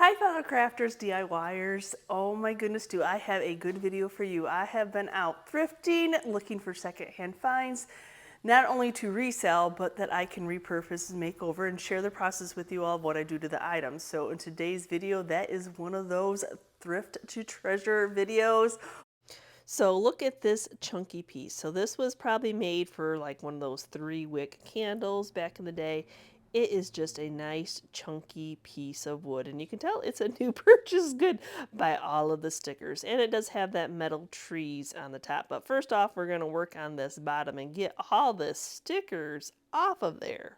Hi fellow crafters, DIYers. Oh my goodness, do I have a good video for you. I have been out thrifting, looking for secondhand finds, not only to resell, but that I can repurpose and make over and share the process with you all of what I do to the items. So in today's video, that is one of those thrift to treasure videos. So look at this chunky piece. So this was probably made for like one of those 3-wick candles back in the day. It is just a nice chunky piece of wood, and you can tell it's a new purchase good by all of the stickers. And it does have that metal trees on the top. But first off, we're going to work on this bottom and get all the stickers off of there.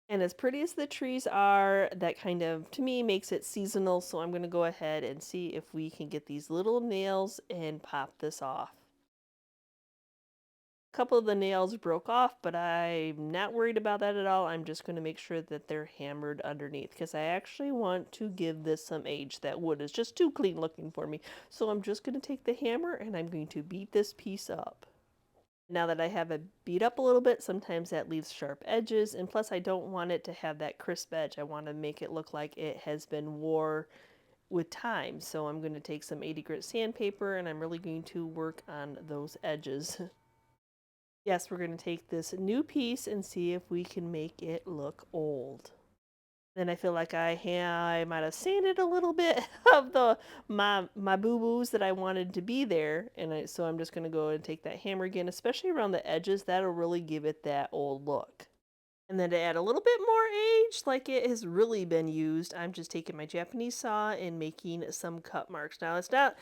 And as pretty as the trees are, that kind of, to me, makes it seasonal. So I'm going to go ahead and see if we can get these little nails and pop this off. A couple of the nails broke off, but I'm not worried about that at all. I'm just going to make sure that they're hammered underneath because I actually want to give this some age. That wood is just too clean looking for me. So I'm just going to take the hammer and I'm going to beat this piece up. Now that I have it beat up a little bit, sometimes that leaves sharp edges, and plus I don't want it to have that crisp edge. I want to make it look like it has been wore with time. So I'm going to take some 80 grit sandpaper and I'm really going to work on those edges. Yes, we're going to take this new piece and see if we can make it look old. Then I feel like I might have sanded a little bit of my boo-boos that I wanted to be there, and so I'm just going to go and take that hammer again, especially around the edges. That'll really give it that old look. And then to add a little bit more age, like it has really been used, I'm just taking my Japanese saw and making some cut marks. Now, it's not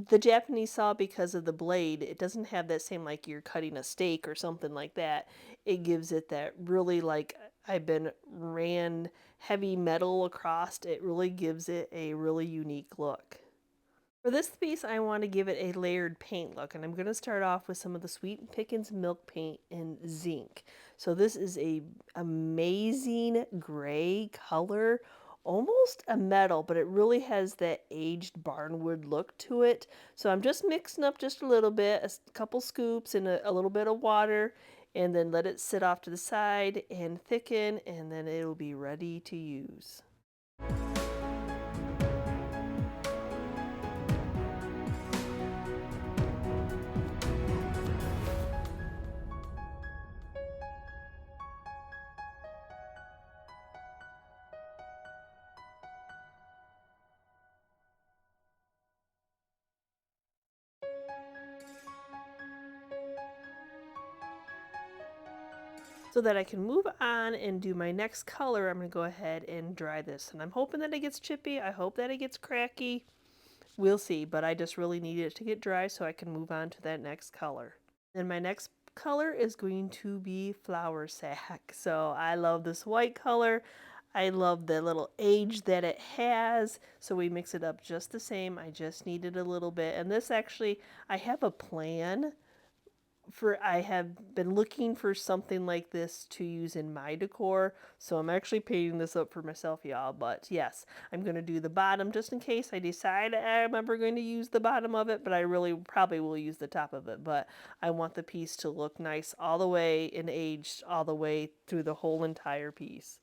the Japanese saw because of the blade. It doesn't have that same, like you're cutting a steak or something like that. It gives it that really, like I've been ran heavy metal across. It really gives it a really unique look. For this piece, I want to give it a layered paint look, and I'm going to start off with some of the Sweet Pickens milk paint in Zinc. So this is a amazing gray color, almost a metal, but it really has that aged barnwood look to it. So I'm just mixing up just a little bit, a couple scoops and a little bit of water, and then let it sit off to the side and thicken, and then it'll be ready to use. So that I can move on and do my next color, I'm going to go ahead and dry this. And I'm hoping that it gets chippy. I hope that it gets cracky. We'll see, but I just really need it to get dry so I can move on to that next color. And my next color is going to be Flour Sack. So I love this white color. I love the little age that it has. So we mix it up just the same. I just needed a little bit. And this actually, I have a plan. I have been looking for something like this to use in my decor, so I'm actually painting this up for myself, y'all. But yes, I'm going to do the bottom just in case I decide I'm ever going to use the bottom of it, but I really probably will use the top of it. But I want the piece to look nice all the way and aged all the way through the whole entire piece.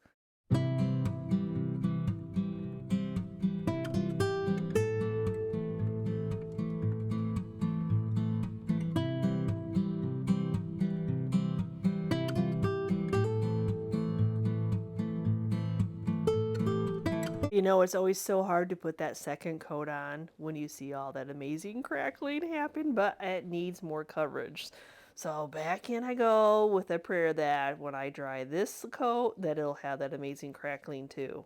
You know, it's always so hard to put that second coat on when you see all that amazing crackling happen, but it needs more coverage. So back in I go with a prayer that when I dry this coat, that it'll have that amazing crackling too.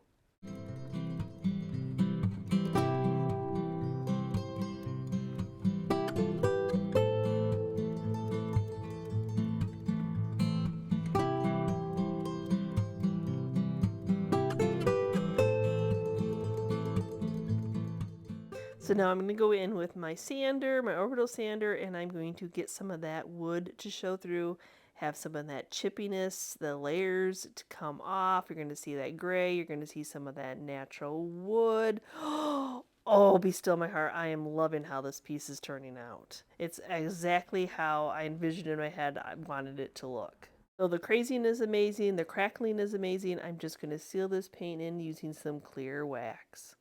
So now I'm going to go in with my sander, my orbital sander, and I'm going to get some of that wood to show through, have some of that chippiness, the layers to come off. You're going to see that gray. You're going to see some of that natural wood. Oh, be still my heart. I am loving how this piece is turning out. It's exactly how I envisioned in my head I wanted it to look. So the crazing is amazing, the crackling is amazing. I'm just going to seal this paint in using some clear wax.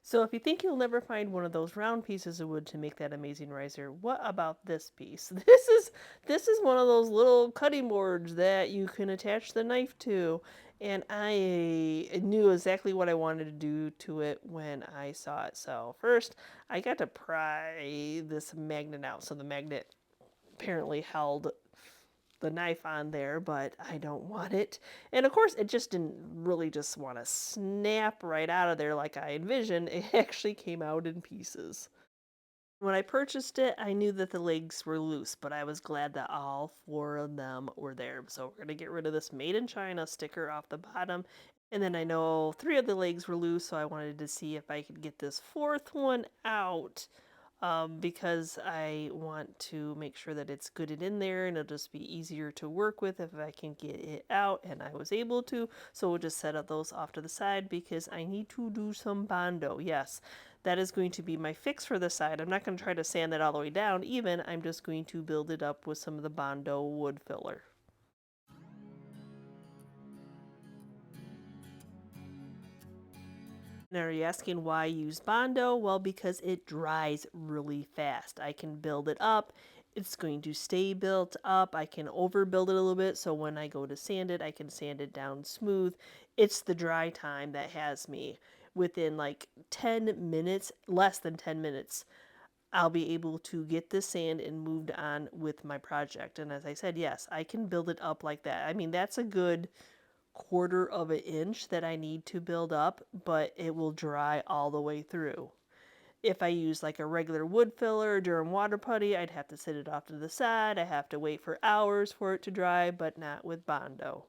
So if you think you'll never find one of those round pieces of wood to make that amazing riser, what about this piece? This is one of those little cutting boards that you can attach the knife to, and I knew exactly what I wanted to do to it when I saw it. So first, I got to pry this magnet out. So the magnet apparently held the knife on there, but I don't want it. And of course, it just didn't really just want to snap right out of there like I envisioned. It actually came out in pieces. When I purchased it, I knew that the legs were loose, but I was glad that all four of them were there. So we're going to get rid of this Made in China sticker off the bottom. And then I know three of the legs were loose, so I wanted to see if I could get this fourth one out, because I want to make sure that it's good and in there, and it'll just be easier to work with if I can get it out, and I was able to. So we'll just set up those off to the side because I need to do some Bondo. Yes, that is going to be my fix for the side. I'm not going to try to sand that all the way down even. I'm just going to build it up with some of the Bondo wood filler. Now, are you asking why I use Bondo? Well, because it dries really fast. I can build it up. It's going to stay built up. I can overbuild it a little bit, so when I go to sand it, I can sand it down smooth. It's the dry time that has me. Within like 10 minutes, less than 10 minutes, I'll be able to get the sand and moved on with my project. And as I said, yes, I can build it up like that. I mean, that's a good quarter of an inch that I need to build up, but it will dry all the way through. If I use like a regular wood filler during water putty, I'd have to set it off to the side. I have to wait for hours for it to dry, but not with Bondo.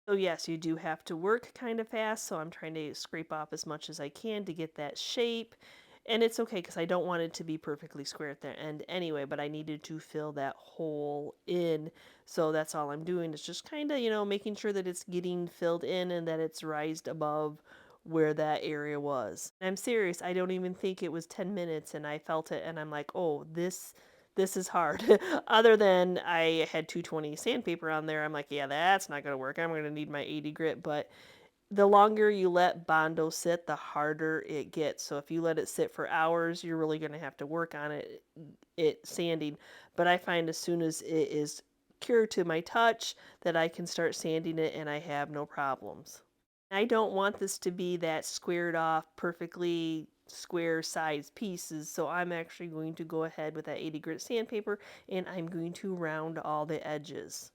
So yes, you do have to work kind of fast, so I'm trying to scrape off as much as I can to get that shape. And it's okay because I don't want it to be perfectly square at the end anyway, but I needed to fill that hole in. So that's all I'm doing is just kind of, making sure that it's getting filled in and that it's raised above where that area was. I'm serious, I don't even think it was 10 minutes and I felt it and I'm like, oh, this is hard. Other than I had 220 sandpaper on there, I'm like, yeah, that's not going to work. I'm going to need my 80 grit. But the longer you let Bondo sit, the harder it gets. So if you let it sit for hours, you're really going to have to work on it sanding. But I find as soon as it is cured to my touch that I can start sanding it and I have no problems. I don't want this to be that squared off, perfectly square sized pieces, so I'm actually going to go ahead with that 80 grit sandpaper and I'm going to round all the edges.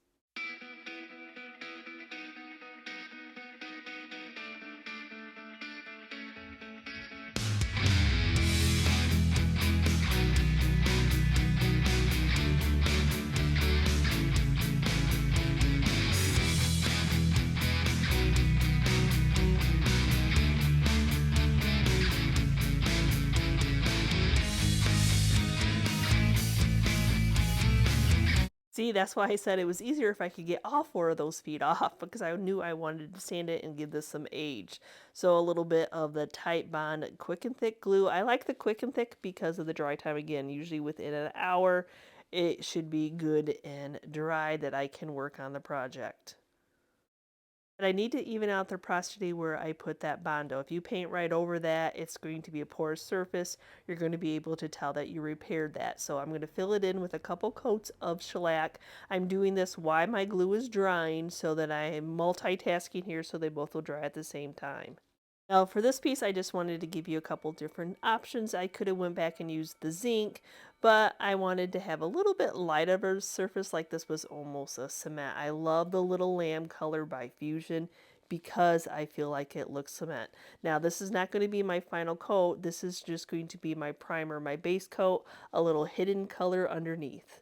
See, that's why I said it was easier if I could get all four of those feet off because I knew I wanted to sand it and give this some age. So a little bit of the Titebond Quick and Thick glue. I like the Quick and Thick because of the dry time. Again, usually within an hour, it should be good and dry that I can work on the project. But I need to even out the porosity where I put that Bondo. If you paint right over that, it's going to be a porous surface. You're going to be able to tell that you repaired that. So I'm going to fill it in with a couple coats of shellac. I'm doing this while my glue is drying so that I am multitasking here so they both will dry at the same time. Now for this piece, I just wanted to give you a couple different options. I could have went back and used the zinc, but I wanted to have a little bit lighter of a surface, like this was almost a cement. I love the little lamb color by Fusion because I feel like it looks cement. Now this is not going to be my final coat. This is just going to be my primer, my base coat, a little hidden color underneath.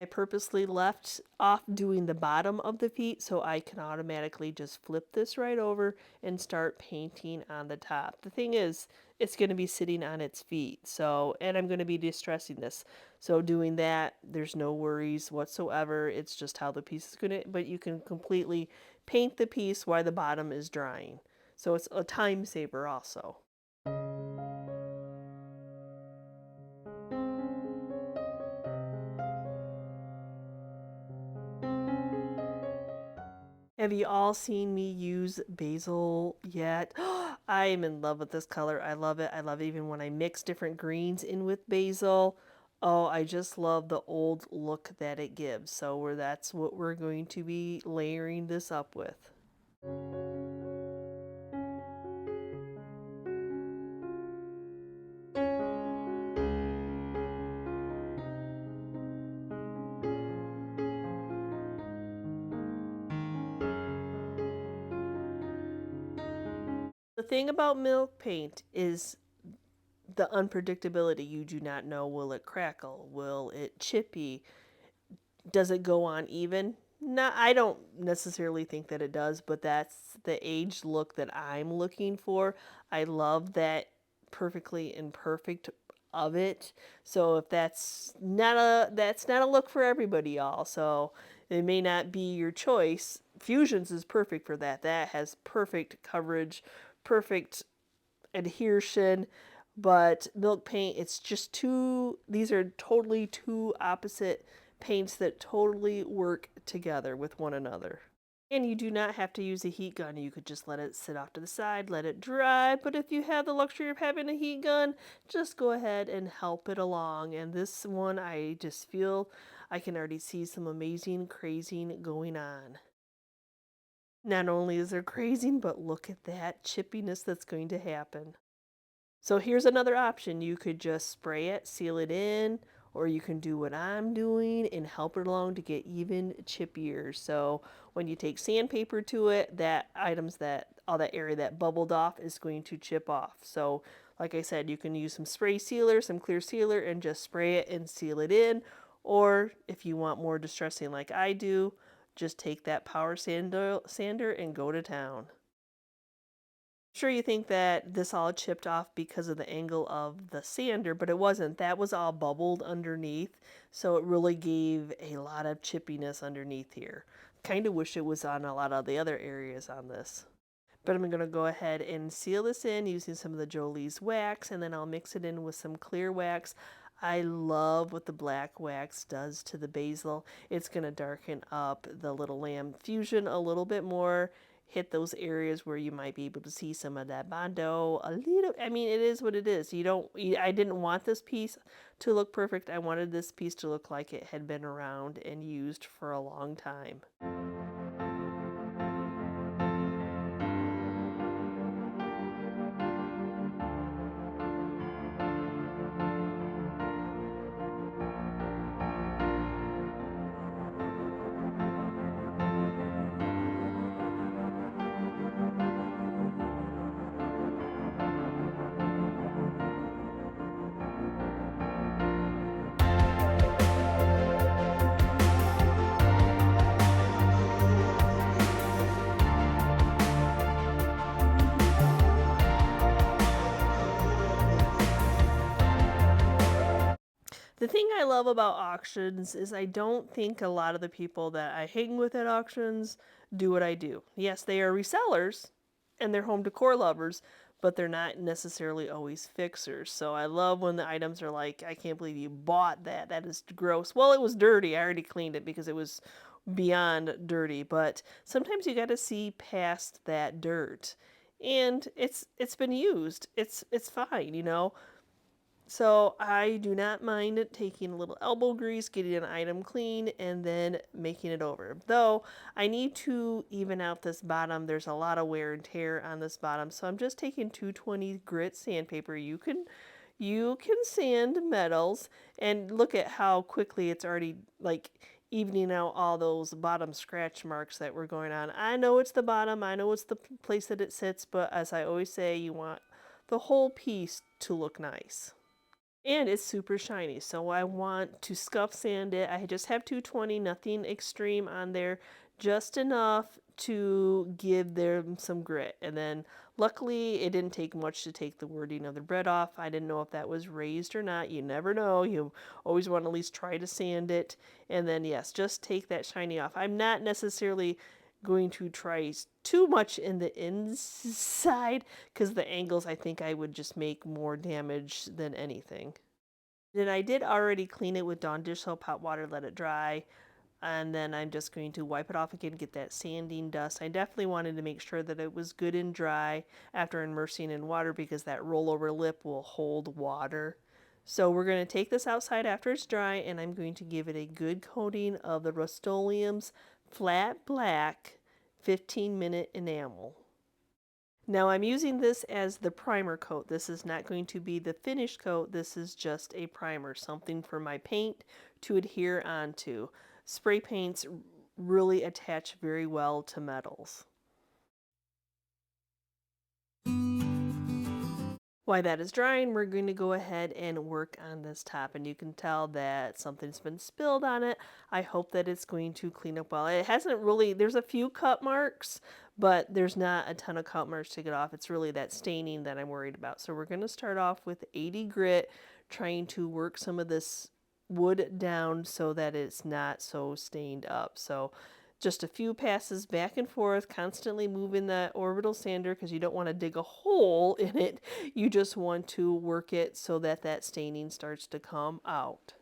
I purposely left off doing the bottom of the feet so I can automatically just flip this right over and start painting on the top. The thing is, it's going to be sitting on its feet, so, and I'm going to be distressing this. So doing that, there's no worries whatsoever. It's just how the piece is going to, but you can completely paint the piece while the bottom is drying. So it's a time saver also. Have you all seen me use basil yet? I am in love with this color. I love it. I love it even when I mix different greens in with basil. Oh, I just love the old look that it gives. So that's what we're going to be layering this up with. The thing about milk paint is the unpredictability. You do not know, will it crackle? Will it chippy? Does it go on even? No, I don't necessarily think that it does, but that's the aged look that I'm looking for. I love that perfectly imperfect of it. So if that's not a look for everybody, y'all. So it may not be your choice. Fusions is perfect for that. That has perfect coverage, perfect adhesion. But milk paint, it's just two, these are totally two opposite paints that totally work together with one another. And you do not have to use a heat gun. You could just let it sit off to the side, let it dry. But if you have the luxury of having a heat gun, just go ahead and help it along. And this one, I just feel I can already see some amazing crazing going on. Not only is there crazing, but look at that chippiness that's going to happen. So here's another option. You could just spray it, seal it in, or you can do what I'm doing and help it along to get even chippier. So when you take sandpaper to it, all that area that bubbled off is going to chip off. So like I said, you can use some spray sealer, some clear sealer, and just spray it and seal it in. Or if you want more distressing like I do, just take that power sander and go to town. Sure, you think that this all chipped off because of the angle of the sander, but it wasn't. That was all bubbled underneath, so it really gave a lot of chippiness underneath here. Kind of wish it was on a lot of the other areas on this. But I'm going to go ahead and seal this in using some of the Jolie's wax, and then I'll mix it in with some clear wax. I love what the black wax does to the basil. It's going to darken up the little lamb fusion a little bit more, hit those areas where you might be able to see some of that Bondo a little. I mean, it is what it is. I didn't want this piece to look perfect. I wanted this piece to look like it had been around and used for a long time. The thing I love about auctions is I don't think a lot of the people that I hang with at auctions do what I do. Yes, they are resellers and they're home decor lovers, but they're not necessarily always fixers. So I love when the items are like, I can't believe you bought that. That is gross. Well, it was dirty. I already cleaned it because it was beyond dirty, but sometimes you got to see past that dirt. And it's been used. It's fine, you know. So I do not mind taking a little elbow grease, getting an item clean, and then making it over. Though I need to even out this bottom. There's a lot of wear and tear on this bottom, so I'm just taking 220 grit sandpaper. You can sand metals, and look at how quickly it's already like evening out all those bottom scratch marks that were going on. I know it's the bottom, I know it's the place that it sits, but as I always say, you want the whole piece to look nice. And it's super shiny, so I want to scuff sand it. I just have 220, nothing extreme on there, just enough to give them some grit. And then luckily it didn't take much to take the wording of the bread off. I didn't know if that was raised or not. You never know. You always want to at least try to sand it. And then yes, just take that shiny off. I'm not necessarily going to try too much in the inside because the angles, I think I would just make more damage than anything. Then I did already clean it with Dawn dish soap, hot water, let it dry, and then I'm just going to wipe it off again, get that sanding dust. I definitely wanted to make sure that it was good and dry after immersing in water because that rollover lip will hold water. So we're going to take this outside after it's dry, and I'm going to give it a good coating of the Rust-Oleum's flat black 15-minute enamel. Now I'm using this as the primer coat. This is not going to be the finished coat. This is just a primer, something for my paint to adhere onto. Spray paints really attach very well to metals. While that is drying, we're going to go ahead and work on this top, and you can tell that something's been spilled on it. I hope that it's going to clean up well. It hasn't really, there's a few cut marks, but there's not a ton of cut marks to get off. It's really that staining that I'm worried about. So we're going to start off with 80 grit, trying to work some of this wood down so that it's not so stained up. So just a few passes back and forth, constantly moving that orbital sander because you don't want to dig a hole in it. You just want to work it so that that staining starts to come out.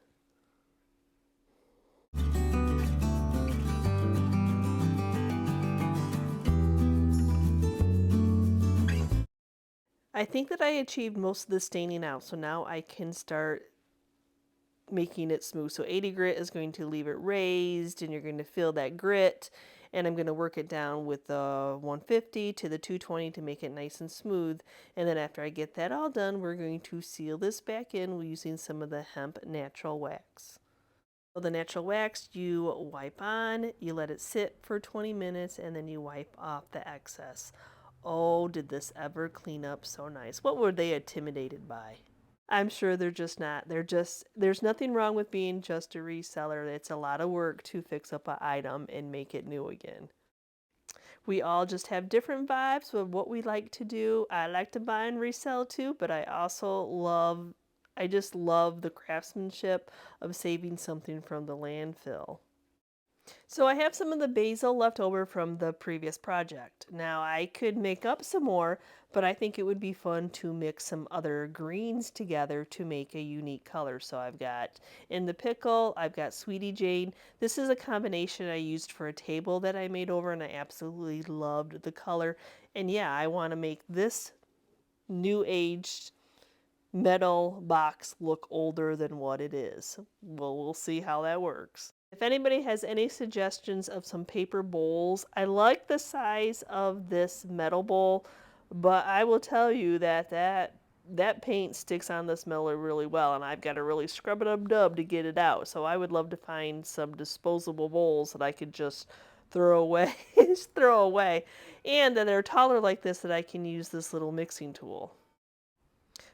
I think that I achieved most of the staining out, so now I can start making it smooth. So 80 grit is going to leave it raised, and you're going to feel that grit, and I'm going to work it down with the 150 to the 220 to make it nice and smooth. And then after I get that all done, we're going to seal this back in using some of the hemp natural wax. So the natural wax you wipe on, you let it sit for 20 minutes, and then you wipe off the excess. Oh, did this ever clean up so nice. What were they intimidated by? I'm sure they're just not. There's nothing wrong with being just a reseller. It's a lot of work to fix up an item and make it new again. We all just have different vibes with what we like to do. I like to buy and resell too, but I just love the craftsmanship of saving something from the landfill. So I have some of the basil left over from the previous project. Now I could make up some more, but I think it would be fun to mix some other greens together to make a unique color. So I've got in the pickle, I've got Sweetie Jane. This is a combination I used for a table that I made over, and I absolutely loved the color. And yeah, I want to make this new aged metal box look older than what it is. Well, we'll see how that works. If anybody has any suggestions of some paper bowls, I like the size of this metal bowl, but I will tell you that paint sticks on this metal really well, and I've got to really scrub it up dub to get it out. So I would love to find some disposable bowls that I could just throw away, just throw away, and that they're taller like this that I can use this little mixing tool.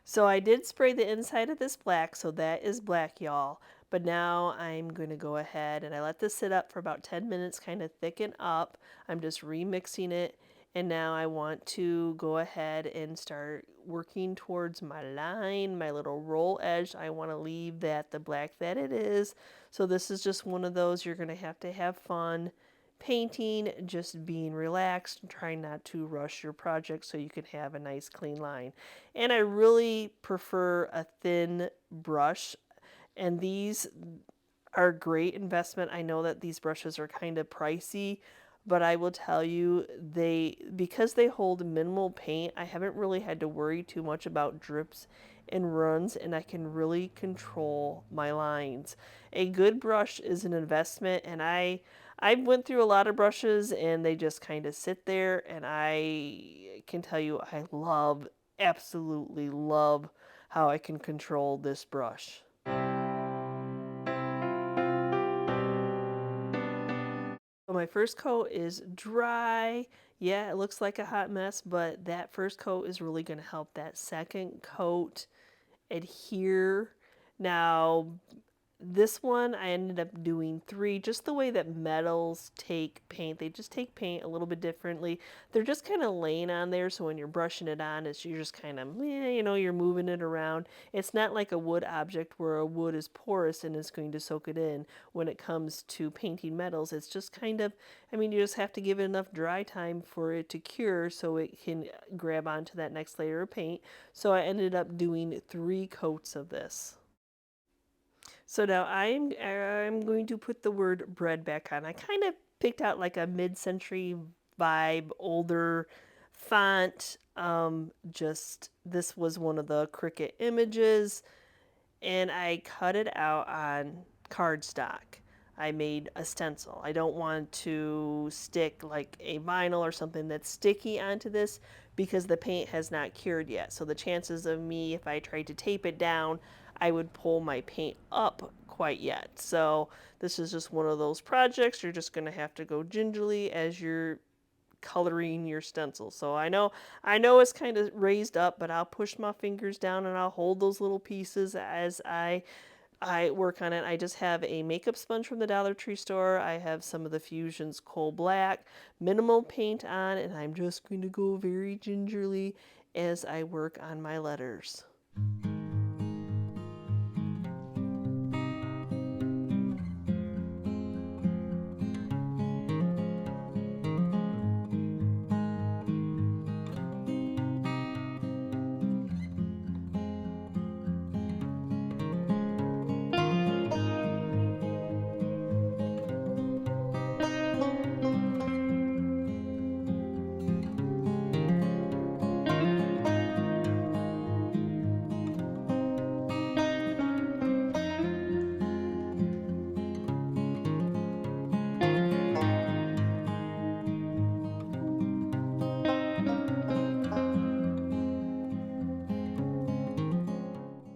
So I did spray the inside of this black, so that is black, y'all. But now I'm going to go ahead and I let this sit up for about 10 minutes, kind of thicken up. I'm just remixing it. And now I want to go ahead and start working towards my line, my little roll edge. I want to leave that the black that it is. So this is just one of those you're going to have fun painting, just being relaxed and trying not to rush your project so you can have a nice clean line. And I really prefer a thin brush, and these are a great investment. I know that these brushes are kind of pricey, but I will tell you, because they hold minimal paint, I haven't really had to worry too much about drips and runs, and I can really control my lines. A good brush is an investment, and I went through a lot of brushes and they just kind of sit there, and I can tell you I absolutely love how I can control this brush. So my first coat is dry. Yeah, it looks like a hot mess, but that first coat is really going to help that second coat adhere. Now, this one I ended up doing 3, just the way that metals take paint. They just take paint a little bit differently. They're just kind of laying on there, so when you're brushing it on, you're just kind of, you're moving it around. It's not like a wood object where a wood is porous and is going to soak it in. When it comes to painting metals, it's just kind of, you just have to give it enough dry time for it to cure so it can grab onto that next layer of paint. So I ended up doing 3 coats of this. So now I'm going to put the word bread back on. I kind of picked out like a mid-century vibe, older font. Just this was one of the Cricut images, and I cut it out on cardstock. I made a stencil. I don't want to stick like a vinyl or something that's sticky onto this because the paint has not cured yet. So the chances of me, if I tried to tape it down, I would pull my paint up quite yet. So this is just one of those projects. You're just going to have to go gingerly as you're coloring your stencil. So I know it's kind of raised up, but I'll push my fingers down and I'll hold those little pieces as I work on it. I just have a makeup sponge from the Dollar Tree store. I have some of the Fusion's Coal Black, minimal paint on, and I'm just going to go very gingerly as I work on my letters.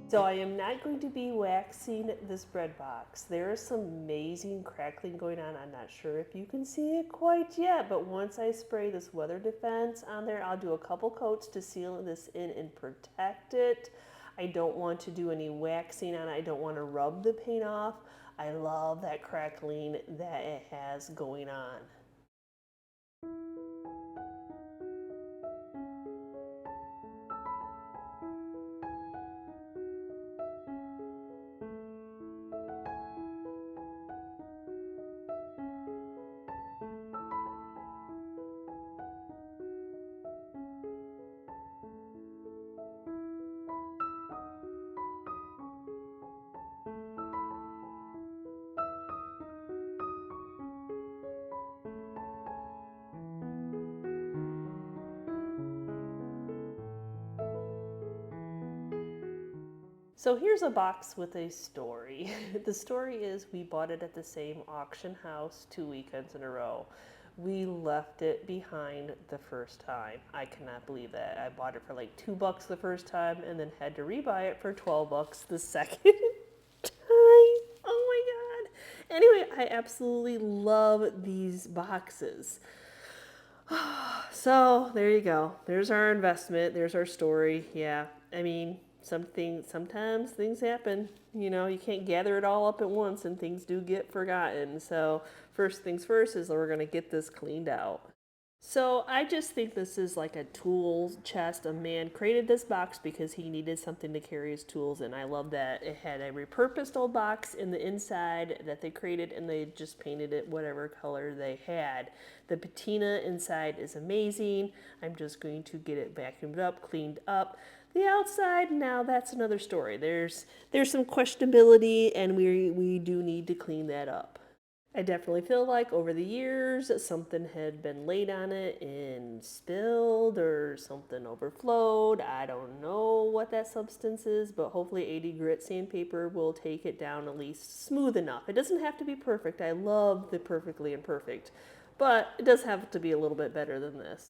So I am not going to be waxing this bread box. There is some amazing crackling going on. I'm not sure if you can see it quite yet, but once I spray this weather defense on there, I'll do a couple coats to seal this in and protect it. I don't want to do any waxing on it. I don't want to rub the paint off. I love that crackling that it has going on. So here's a box with a story. The story is we bought it at the same auction house 2 weekends in a row. We left it behind the first time. I cannot believe that. I bought it for like $2 the first time and then had to rebuy it for $12 the second time. Oh my God. Anyway, I absolutely love these boxes. So there you go. There's our investment. There's our story. Yeah. Sometimes things happen. You can't gather it all up at once and things do get forgotten. So first things first is we're going to get this cleaned out. So I just think this is like a tool chest. A man created this box because he needed something to carry his tools in. I love that it had a repurposed old box in the inside that they created and they just painted it whatever color they had. The patina inside is amazing. I'm just going to get it vacuumed up, cleaned up. The outside, now that's another story. There's some questionability, and we do need to clean that up. I definitely feel like over the years something had been laid on it and spilled or something overflowed. I don't know what that substance is, but hopefully 80 grit sandpaper will take it down at least smooth enough. It doesn't have to be perfect. I love the perfectly imperfect, but it does have to be a little bit better than this.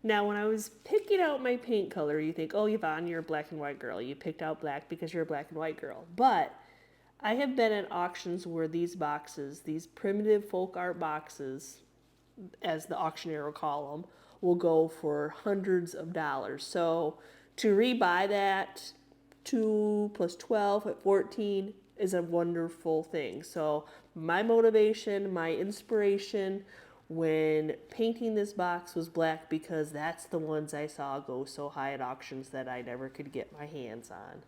Now, when I was picking out my paint color, you think, oh, Yvonne, you're a black and white girl. You picked out black because you're a black and white girl. But I have been at auctions where these boxes, these primitive folk art boxes, as the auctioneer will call them, will go for hundreds of dollars. So to rebuy that 2 plus 12 at 14 is a wonderful thing. So my motivation, my inspiration when painting this box was black because that's the ones I saw go so high at auctions that I never could get my hands on.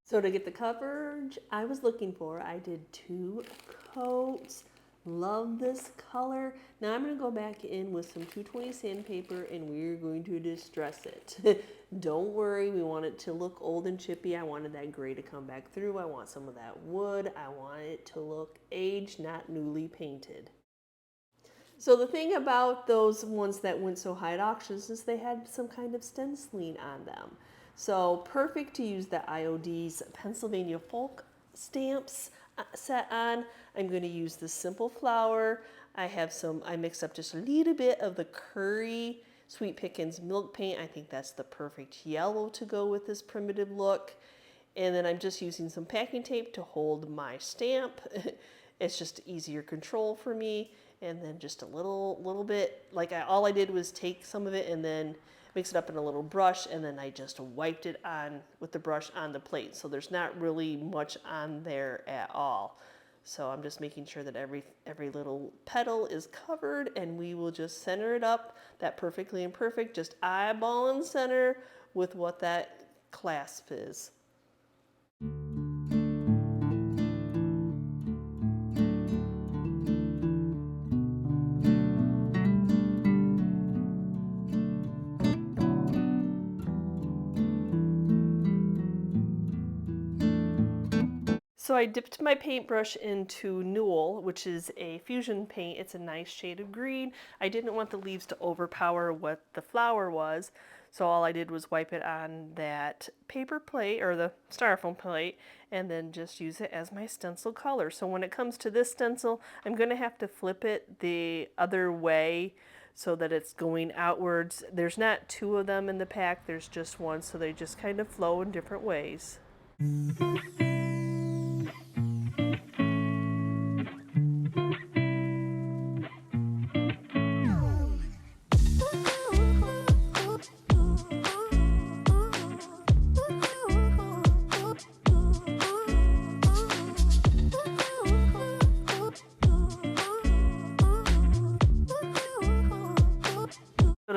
So to get the coverage I was looking for, I did 2 coats. Love this color. Now I'm going to go back in with some 220 sandpaper and we're going to distress it. Don't worry, we want it to look old and chippy. I wanted that gray to come back through. I want some of that wood. I want it to look aged, not newly painted. So the thing about those ones that went so high at auctions is they had some kind of stenciling on them. So perfect to use the IOD's Pennsylvania Folk stamps set on. I'm going to use the Simple Flower. I mixed up just a little bit of the Curry Sweet Pickens Milk Paint. I think that's the perfect yellow to go with this primitive look. And then I'm just using some packing tape to hold my stamp. It's just easier control for me. And then just a little bit, all I did was take some of it and then mix it up in a little brush, and then I just wiped it on with the brush on the plate. So there's not really much on there at all. So I'm just making sure that every little petal is covered, and we will just center it up, that perfectly imperfect, just eyeball and center with what that clasp is. So I dipped my paintbrush into Newell, which is a fusion paint. It's a nice shade of green. I didn't want the leaves to overpower what the flower was, so all I did was wipe it on that paper plate, or the styrofoam plate, and then just use it as my stencil color. So when it comes to this stencil, I'm going to have to flip it the other way so that it's going outwards. There's not 2 of them in the pack, there's just 1, so they just kind of flow in different ways.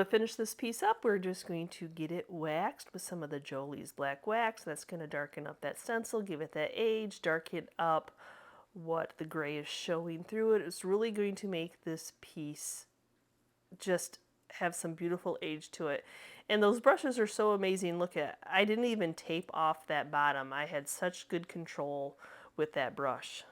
to finish this piece up, we're just going to get it waxed with some of the Jolie's black wax. That's going to darken up that stencil, give it that age, darken up what the gray is showing through it. It's really going to make this piece just have some beautiful age to it. And those brushes are so amazing. Look at, I didn't even tape off that bottom. I had such good control with that brush.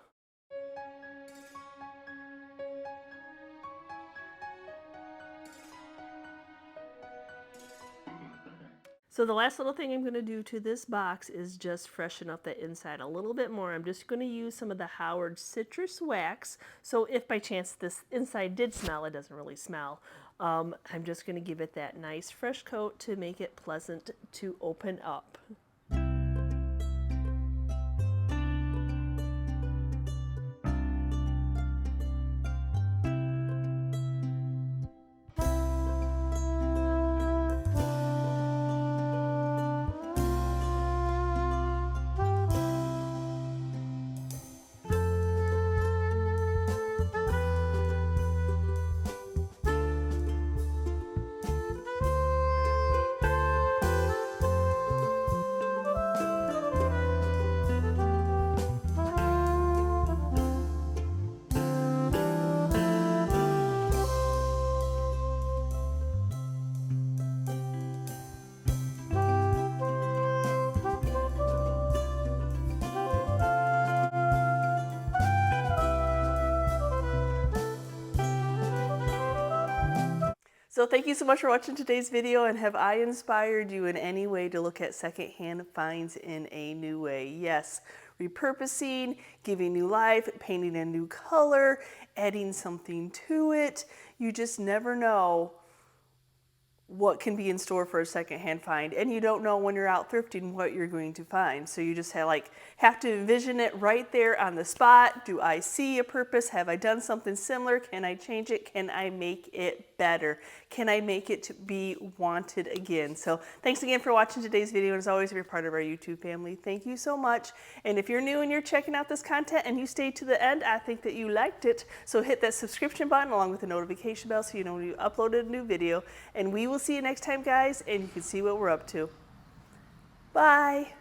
So the last little thing I'm going to do to this box is just freshen up the inside a little bit more. I'm just going to use some of the Howard Citrus Wax. So if by chance this inside did smell, it doesn't really smell. I'm just going to give it that nice fresh coat to make it pleasant to open up. So thank you so much for watching today's video, and have I inspired you in any way to look at secondhand finds in a new way? Yes, repurposing, giving new life, painting a new color, adding something to it. You just never know what can be in store for a secondhand find, and you don't know when you're out thrifting what you're going to find. So you just have to envision it right there on the spot. Do I see a purpose? Have I done something similar? Can I change it? Can I make it better? Can I make it to be wanted again? So thanks again for watching today's video, and as always, if you're part of our YouTube family, thank you so much. And if you're new and you're checking out this content and you stayed to the end, I think that you liked it. So hit that subscription button along with the notification bell so you know when we uploaded a new video, and we will see you next time, guys, and you can see what we're up to. Bye.